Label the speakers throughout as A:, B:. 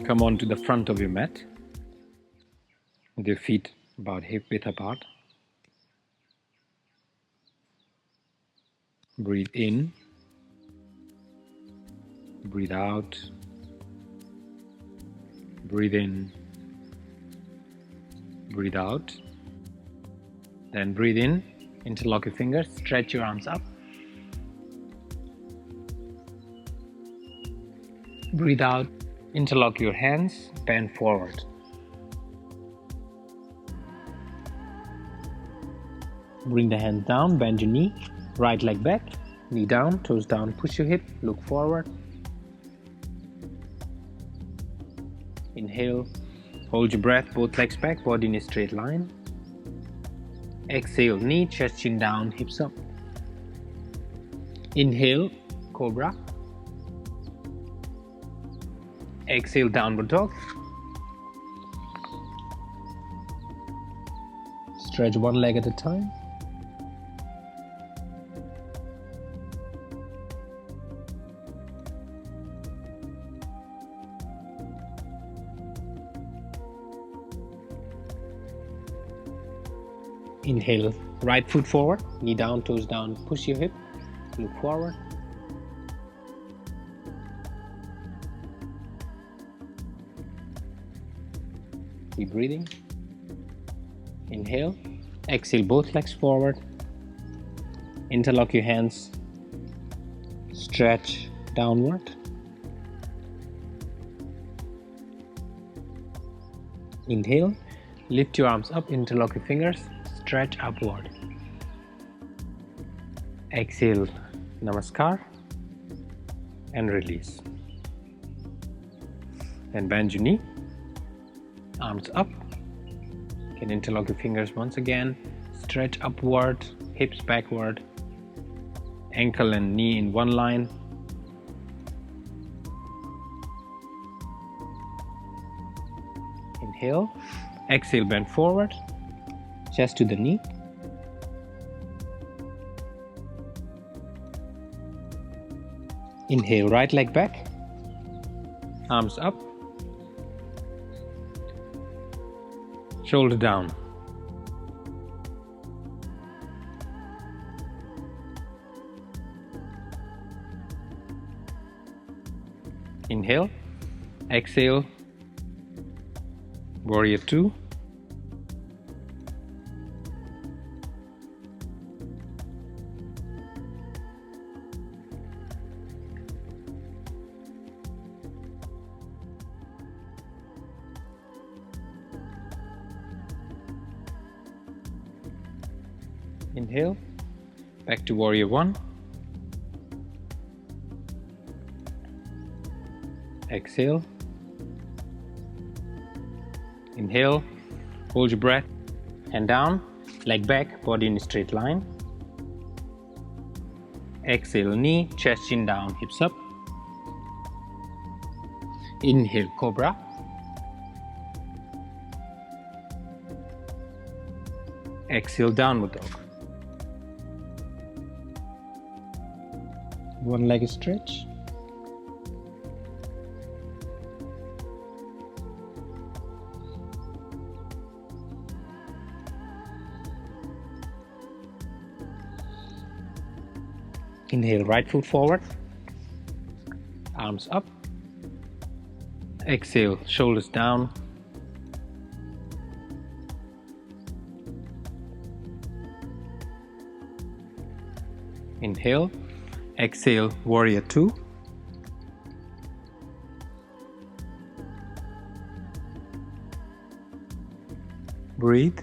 A: Come on to the front of your mat with your feet about hip width apart. Breathe in, breathe out, breathe in, breathe out. Then breathe in, interlock your fingers, stretch your arms up. Breathe out, interlock your hands, bend forward. Bring the hands down, bend your knee, right leg back, knee down, toes down, push your hip, look forward. Inhale, hold your breath, both legs back, body in a straight line. Exhale, knee, chest, chin down, hips up. Inhale, cobra. Exhale, downward dog. Stretch one leg at a time. Inhale, right foot forward, knee down, toes down, push your hip, look forward. Keep breathing. Inhale, exhale, both legs forward. Interlock your hands, stretch downward. Inhale, lift your arms up, interlock your fingers, stretch upward. Exhale, namaskar, and release. Then bend your knee, arms up. You can interlock your fingers once again, stretch upward, hips backward, ankle and knee in one line. Inhale, exhale, bend forward, chest to the knee. Inhale, right leg back, arms up, shoulder down. Inhale, exhale, warrior two. Inhale, back to warrior one. Exhale. Inhale, hold your breath, hand down, leg back, body in a straight line. Exhale, knee, chest, chin down, hips up. Inhale, cobra. Exhale, downward dog. One leg stretch. Inhale, right foot forward, arms up. Exhale, shoulders down. Inhale, exhale, warrior two. Breathe.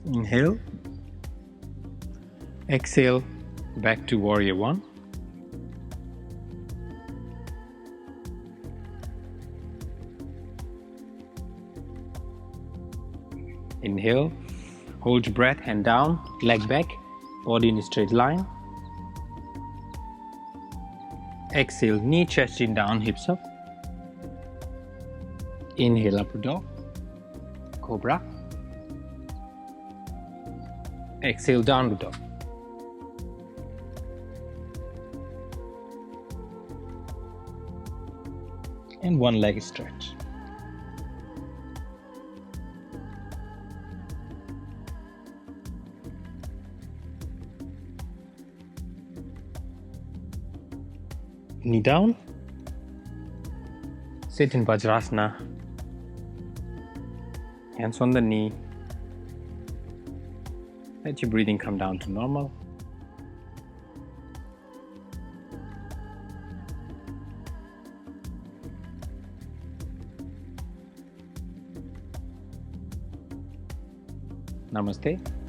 A: Inhale. Exhale, back to warrior one. Inhale, hold your breath, hand down, leg back, body in a straight line. Exhale, knee, chest, chin down, hips up. Inhale, upward dog, cobra. Exhale, downward dog. and one leg stretch. Knee down. Sit in Vajrasana. Hands on the knee. Let your breathing come down to normal. Namaste.